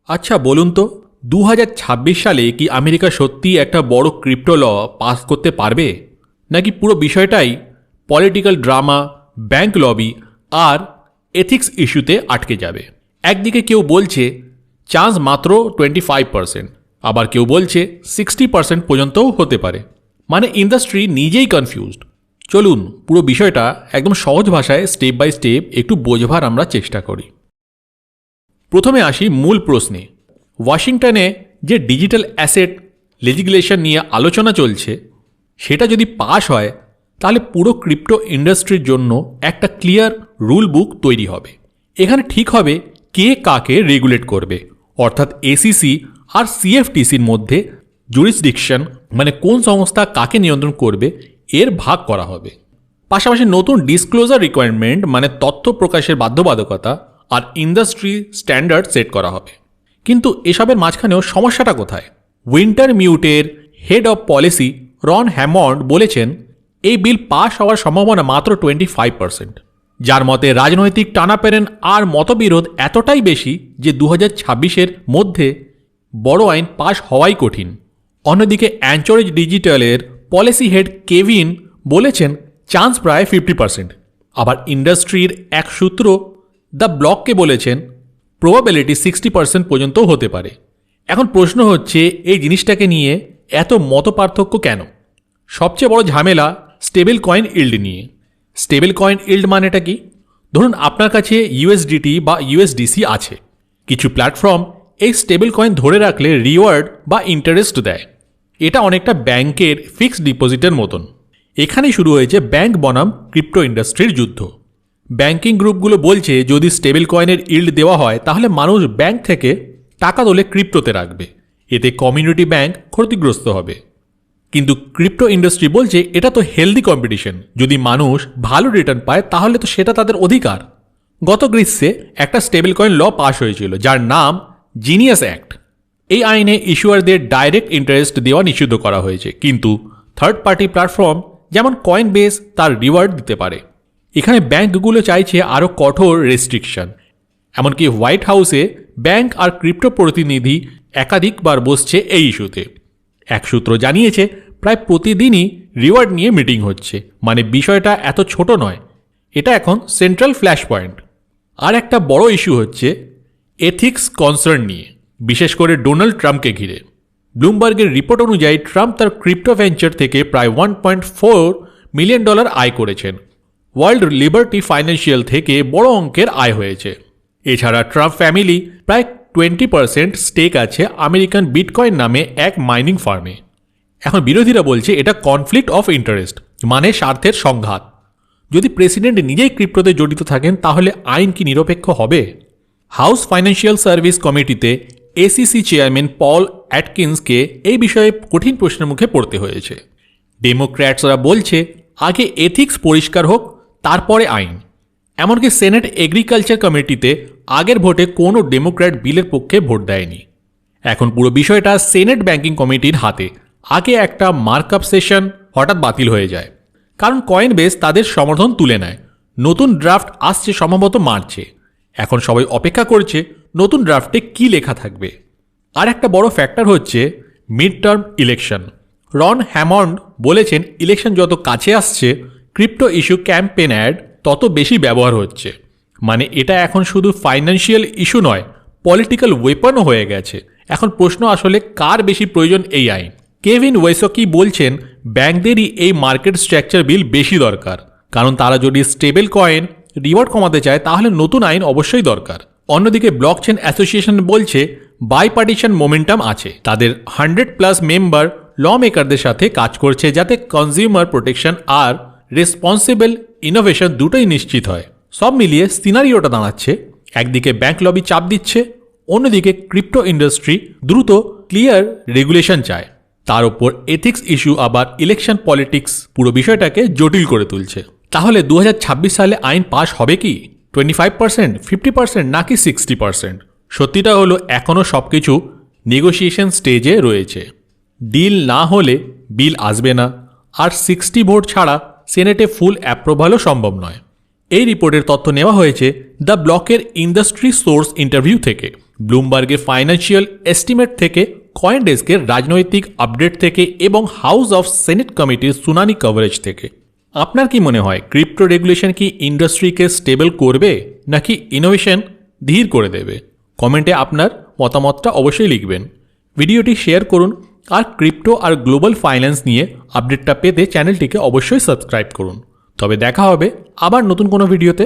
আচ্ছা বলুন তো 2026 সালে কি আমেরিকা সত্যি একটা বড় ক্রিপ্টো ল পাস করতে পারবে, নাকি পুরো বিষয়টাই পলিটিক্যাল ড্রামা, ব্যাংক লবি আর এথিক্স ইস্যুতে আটকে যাবে? একদিকে কেউ বলছে চান্স মাত্র 25%, আবার কেউ বলছে 60% পর্যন্তও হতে পারে। মানে ইন্ডাস্ট্রি নিজেই কনফিউজড। চলুন পুরো বিষয়টা একদম সহজ ভাষায় স্টেপ বাই স্টেপ একটু বোঝবার আমরা চেষ্টা করি। প্রথমে আসি মূল প্রশ্নে। ওয়াশিংটনে যে ডিজিটাল অ্যাসেট লেজিসলেশন নিয়ে আলোচনা চলছে, সেটা যদি পাস হয় তাহলে পুরো ক্রিপ্টো ইন্ডাস্ট্রির জন্য একটা ক্লিয়ার রুল বুক তৈরি হবে। এখানে ঠিক হবে কে কাকে রেগুলেট করবে, অর্থাৎ এসিসি আর সিএফটিসির মধ্যে জুরিসডিকশন মানে কোন সংস্থা কাকে নিয়ন্ত্রণ করবে এর ভাগ করা হবে। পাশাপাশি নতুন ডিসক্লোজার রিকোয়ারমেন্ট মানে তথ্য প্রকাশের বাধ্যবাধকতা আর ইন্ডাস্ট্রি স্ট্যান্ডার্ড সেট করা হবে। কিন্তু এসবের মাঝখানেও সমস্যাটা কোথায়? উইন্টার মিউটের head of policy Ron Hammond বলেছেন এই বিল পাস হওয়ার সম্ভাবনা মাত্র 25%, যার মতে রাজনৈতিক টানাপেরেন আর মতবিরোধ এতটাই বেশি যে 2026-এর মধ্যে বড় আইন পাশ হওয়াই কঠিন। অন্যদিকে অ্যাঞ্চোরেজ ডিজিটালের পলিসি হেড কেভিন বলেছেন চান্স প্রায় 50%। আবার ইন্ডাস্ট্রির এক সূত্র দ্য ব্লককে বলেছেন প্রবাবিলিটি 60% পর্যন্ত হতে পারে। এখন প্রশ্ন হচ্ছে এই জিনিসটাকে নিয়ে এত মতপার্থক্য কেন? সবচেয়ে বড় ঝামেলা স্টেবল কয়েন ইল্ড নিয়ে। স্টেবল কয়েন ইল্ড মানেটা কি? ধরুন আপনার কাছে ইউএসডিটি বা ইউএসডিসি আছে। কিছু প্ল্যাটফর্ম এই স্টেবল কয়েন ধরে রাখলে রিওয়ার্ড বা ইন্টারেস্ট দেয়। এটা অনেকটা ব্যাংকের ফিক্সড ডিপোজিটের মতন। এখানেই শুরু হয়েছে ব্যাংক বনাম ক্রিপ্টো ইন্ডাস্ট্রির যুদ্ধ। ব্যাংকিং গ্রুপগুলো বলছে যদি স্টেবল কয়েনের ইল্ড দেওয়া হয় তাহলে মানুষ ব্যাংক থেকে টাকা তোলে ক্রিপ্টোতে রাখবে, এতে কমিউনিটি ব্যাংক ক্ষতিগ্রস্ত হবে। কিন্তু ক্রিপ্টো ইন্ডাস্ট্রি বলছে এটা তো হেলদি কম্পিটিশন, যদি মানুষ ভালো রিটার্ন পায় তাহলে তো সেটা তাদের অধিকার। গত গ্রীষ্মে একটা স্টেবল কয়েন ল পাস হয়েছিল যার নাম জিনিয়াস অ্যাক্ট। এই আইনে ইস্যুয়ারদের ডাইরেক্ট ইন্টারেস্ট দেওয়া নিষিদ্ধ করা হয়েছে, কিন্তু থার্ড পার্টি প্ল্যাটফর্ম যেমন কয়েন বেস তার রিওয়ার্ড দিতে পারে। এখানে ব্যাংকগুলো চাইছে আরও কঠোর রেস্ট্রিকশন। এমনকি হোয়াইট হাউসে ব্যাংক আর ক্রিপ্টো প্রতিনিধি একাধিকবার বসছে এই ইস্যুতে। এক সূত্র জানিয়েছে প্রায় প্রতিদিনই রিওয়ার্ড নিয়ে মিটিং হচ্ছে। মানে বিষয়টা এত ছোট নয়, এটা এখন সেন্ট্রাল ফ্ল্যাশ পয়েন্ট। আর একটা বড় ইস্যু হচ্ছে এথিক্স কনসার্ন নিয়ে, বিশেষ করে ডোনাল্ড ট্রাম্পকে ঘিরে। ব্লুমবার্গের রিপোর্ট অনুযায়ী ট্রাম্প তার ক্রিপ্টো ভেঞ্চার থেকে প্রায় $1.4 মিলিয়ন আয় করেছেন। ওয়ার্ল্ড লিবার্টি ফাইন্যান্সিয়াল থেকে বড় অঙ্কের আয় হয়েছে। এছাড়া ট্রাম্প ফ্যামিলি প্রায় 20% স্টেক আছে আমেরিকান বিটকয়েন নামে এক মাইনিং ফার্মে। এখন বিরোধীরা বলছে এটা কনফ্লিক্ট অফ ইন্টারেস্ট, মানে স্বার্থের সংঘাত। যদি প্রেসিডেন্ট নিজেই ক্রিপ্টোতে জড়িত থাকেন তাহলে আইন কি নিরপেক্ষ হবে? হাউস ফাইন্যান্সিয়াল সার্ভিস কমিটিতে এসিসি চেয়ারম্যান পল অ্যাটকিন্সকে এই বিষয়ে কঠিন প্রশ্নের মুখে পড়তে হয়েছে। ডেমোক্র্যাটসরা বলছে আগে এথিক্স পরিষ্কার হোক, তারপরে আইন। এমনকি সেনেট এগ্রিকালচার কমিটিতে আগের ভোটে কোনো ডেমোক্র্যাট বিলের পক্ষে ভোট দেয়নি। এখন পুরো বিষয়টা সেনেট ব্যাংকিং কমিটির হাতে। আগে একটা মার্কআপ সেশন হঠাৎ বাতিল হয়ে যায়, কারণ কয়েন বেস তাদের সমর্থন তুলে নেয়। নতুন ড্রাফট আসছে সম্ভবত মার্চে। এখন সবাই অপেক্ষা করছে নতুন ড্রাফটে কি লেখা থাকবে। আর একটা বড় ফ্যাক্টর হচ্ছে মিড টার্ম ইলেকশন। রন হ্যামন্ড বলেছেন ইলেকশন যত কাছে আসছে ক্রিপ্টো ইস্যু ক্যাম্পেন অ্যাড তত বেশি ব্যবহার হচ্ছে। মানে এটা এখন শুধু ফাইন্যান্সিয়াল ইস্যু নয়, পলিটিক্যাল ওয়েপনও হয়ে গেছে। এখন প্রশ্ন আসলে কার বেশি প্রয়োজন এই আইন? কেভিন ওয়েসকি বলছেন ব্যাংকদেরই এই মার্কেট স্ট্রাকচার বিল বেশি দরকার, কারণ তারা যদি স্টেবল কয়েন রিওয়ার্ড কমাতে চায় তাহলে নতুন আইন অবশ্যই দরকার। অন্যদিকে ব্লকচেন অ্যাসোসিয়েশন বলছে বাইপার্টিশন মোমেন্টাম আছে। তাদের 100+ মেম্বার ল মেকারদের সাথে কাজ করছে যাতে কনজিউমার প্রোটেকশন আর রেসপন্সিবল ইনোভেশন দুটোই নিশ্চিত হয়। সব মিলিয়ে সিনারিওটা দাঁড়াচ্ছে একদিকে ব্যাংক লবি চাপ দিচ্ছে, অন্যদিকে ক্রিপ্টো ইন্ডাস্ট্রি দ্রুত ক্লিয়ার রেগুলেশন চায়। তার উপর এথিক্স ইস্যু আবার ইলেকশন পলিটিক্স পুরো বিষয়টাকে জটিল করে তুলছে। তাহলে 2026 সালে আইন পাশ হবে কি? 25%, 50% নাকি 60%? সত্যিটা হলো এখনও সবকিছু নেগোসিয়েশন স্টেজে রয়েছে। ডিল না হলে বিল আসবে না, আর 60 ভোট ছাড়া সেনেটে ফুল অ্যাপ্রুভালও সম্ভব নয়। এই রিপোর্টের তথ্য নেওয়া হয়েছে দ্য ব্লকের ইন্ডাস্ট্রি সোর্স ইন্টারভিউ থেকে। ব্লুমবার্গের ফাইন্যান্সিয়াল এস্টিমেট থেকে, কয়েনডেস্কের রাজনৈতিক আপডেট থেকে এবং হাউস অফ সেনেট কমিটির শুনানি কভারেজ থেকে। আপনার কি মনে হয় ক্রিপ্টো রেগুলেশন কি ইন্ডাস্ট্রিকে স্টেবল করবে নাকি ইনোভেশন ধীর করে দেবে? কমেন্টে আপনার মতামতটা অবশ্যই লিখবেন। ভিডিওটি শেয়ার করুন আর ক্রিপ্টো আর গ্লোবাল ফাইন্যান্স নিয়ে আপডেটটা পেতে চ্যানেলটিকে অবশ্যই সাবস্ক্রাইব করুন। তবে দেখা হবে আবার নতুন কোনো ভিডিওতে।